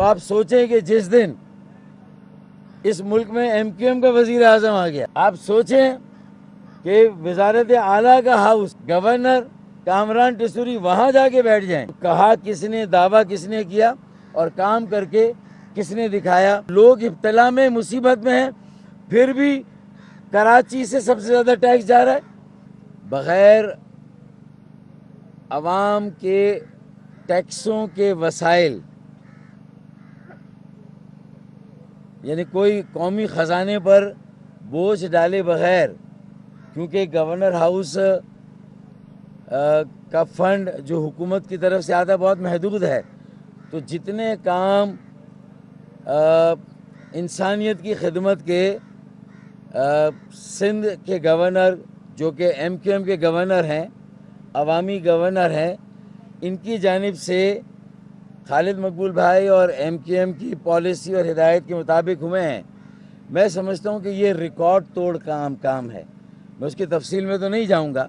تو آپ سوچیں کہ جس دن اس ملک میں MQM کا وزیر اعظم آ گیا، آپ سوچیں کہ وزارت اعلیٰ کا ہاؤس، گورنر کامران ٹیسوری وہاں جا کے بیٹھ جائیں، کہا کس نے، دعویٰ کس نے کیا اور کام کر کے کس نے دکھایا۔ لوگ ابتلا میں، مصیبت میں ہیں، پھر بھی کراچی سے سب سے زیادہ ٹیکس جا رہا ہے۔ بغیر عوام کے ٹیکسوں کے وسائل، یعنی کوئی قومی خزانے پر بوجھ ڈالے بغیر، کیونکہ گورنر ہاؤس کا فنڈ جو حکومت کی طرف سے آتا ہے بہت محدود ہے، تو جتنے کام انسانیت کی خدمت کے سندھ کے گورنر جو کہ MQM کے گورنر ہیں، عوامی گورنر ہیں، ان کی جانب سے خالد مقبول بھائی اور MQM کی پالیسی اور ہدایت کے مطابق ہوئے ہیں، میں سمجھتا ہوں کہ یہ ریکارڈ توڑ کام ہے۔ میں اس کی تفصیل میں تو نہیں جاؤں گا،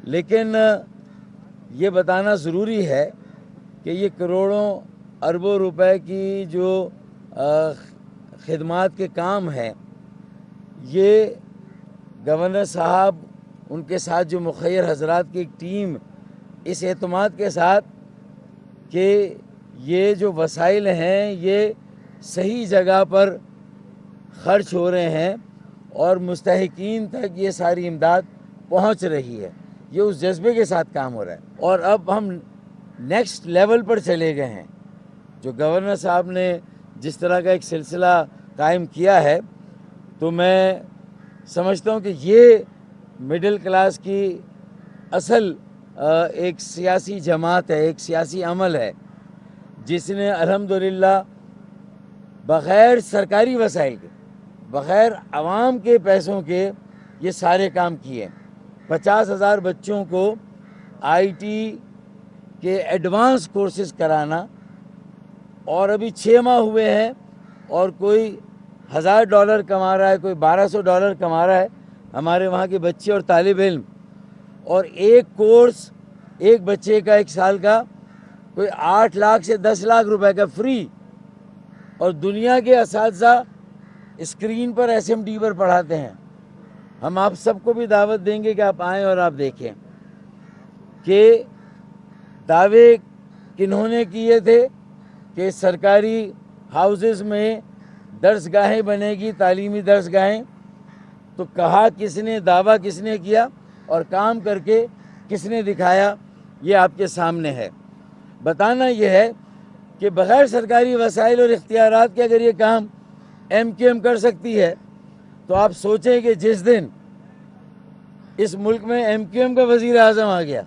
لیکن یہ بتانا ضروری ہے کہ یہ کروڑوں اربوں روپے کی جو خدمات کے کام ہیں، یہ گورنر صاحب، ان کے ساتھ جو مخیر حضرات کی ایک ٹیم، اس اعتماد کے ساتھ کہ یہ جو وسائل ہیں یہ صحیح جگہ پر خرچ ہو رہے ہیں اور مستحقین تک یہ ساری امداد پہنچ رہی ہے، یہ اس جذبے کے ساتھ کام ہو رہا ہے۔ اور اب ہم نیکسٹ لیول پر چلے گئے ہیں۔ جو گورنر صاحب نے جس طرح کا ایک سلسلہ قائم کیا ہے، تو میں سمجھتا ہوں کہ یہ مڈل کلاس کی اصل ایک سیاسی جماعت ہے، ایک سیاسی عمل ہے، جس نے الحمدللہ بغیر سرکاری وسائل کے، بغیر عوام کے پیسوں کے یہ سارے کام کیے۔ 50,000 بچوں کو IT کے ایڈوانس کورسز کرانا، اور ابھی 6 ماہ ہوئے ہیں اور کوئی $1,000 کما رہا ہے، کوئی $1,200 کما رہا ہے ہمارے وہاں کے بچے اور طالب علم، اور ایک کورس ایک بچے کا 1 سال کا کوئی 8 لاکھ سے 10 لاکھ روپے کا فری، اور دنیا کے اساتذہ اسکرین پر SMD پر پڑھاتے ہیں۔ ہم آپ سب کو بھی دعوت دیں گے کہ آپ آئیں اور آپ دیکھیں کہ دعوے کنہوں نے کیے تھے کہ سرکاری ہاؤسز میں درس گاہیں بنے گی، تعلیمی درس گاہیں، تو کہا کس نے، دعویٰ کس نے کیا اور کام کر کے کس نے دکھایا، یہ آپ کے سامنے ہے۔ بتانا یہ ہے کہ بغیر سرکاری وسائل اور اختیارات کے اگر یہ کام MQM کر سکتی ہے، تو آپ سوچیں کہ جس دن اس ملک میں MQM کا وزیر اعظم آ گیا،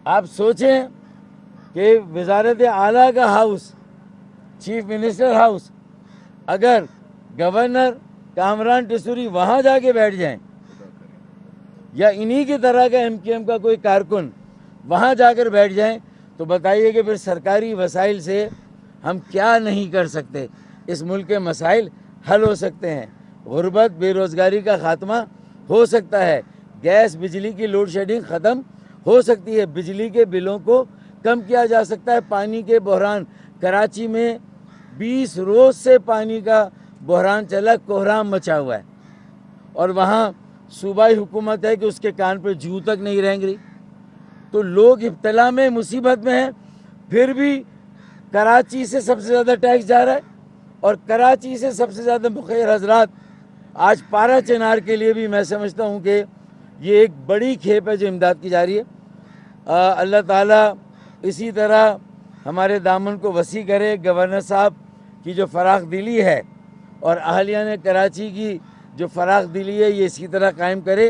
آپ سوچیں کہ وزارت اعلیٰ کا ہاؤس، چیف منسٹر ہاؤس، اگر گورنر کامران ٹیسوری وہاں جا کے بیٹھ جائیں، یا انہی کی طرح کا MQM کا کوئی کارکن وہاں جا کر بیٹھ جائیں، تو بتائیے کہ پھر سرکاری وسائل سے ہم کیا نہیں کر سکتے۔ اس ملک کے مسائل حل ہو سکتے ہیں، غربت، بے روزگاری کا خاتمہ ہو سکتا ہے، گیس بجلی کی لوڈ شیڈنگ ختم ہو سکتی ہے، بجلی کے بلوں کو کم کیا جا سکتا ہے۔ پانی کے بحران، کراچی میں 20 روز سے پانی کا بحران چلا، کوہرام مچا ہوا ہے، اور وہاں صوبائی حکومت ہے کہ اس کے کان پہ جوں تک نہیں رہیں گی۔ تو لوگ ابتلا میں، مصیبت میں ہیں، پھر بھی کراچی سے سب سے زیادہ ٹیکس جا رہا ہے، اور کراچی سے سب سے زیادہ مخیر حضرات آج پارا چنار کے لیے بھی میں سمجھتا ہوں کہ یہ ایک بڑی کھیپ ہے جو امداد کی جا رہی ہے۔ اللہ تعالیٰ اسی طرح ہمارے دامن کو وسیع کرے، گورنر صاحب کی جو فراخ دلی ہے اور اہلیہ نے کراچی کی جو فراخ دلی ہے، یہ اسی طرح قائم کرے۔